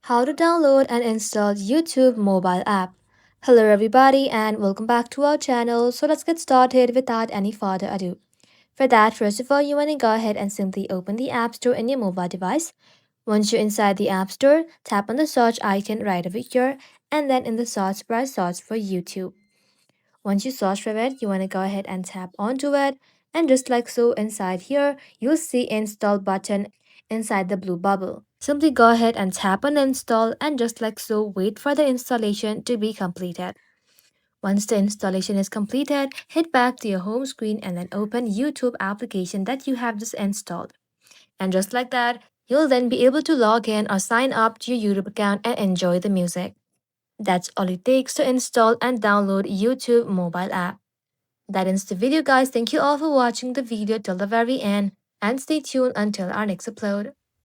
How to download and install YouTube mobile app. Hello everybody and welcome back to our channel. So let's get started without any further ado. For that, first of all, you want to go ahead and simply open the App Store in your mobile device. Once you're inside the App Store, tap on the search icon right over here and then in the search bar search for YouTube. Once you search for it, you want to go ahead and tap onto it. And just like so inside here, you'll see install button inside the blue bubble. Simply go ahead and tap on install and just like so wait for the installation to be completed. Once the installation is completed, hit back to your home screen and then open YouTube application that you have just installed. And just like that, you'll then be able to log in or sign up to your YouTube account and enjoy the music. That's all it takes to install and download YouTube mobile app. That ends the video guys. Thank you all for watching the video till the very end and stay tuned until our next upload.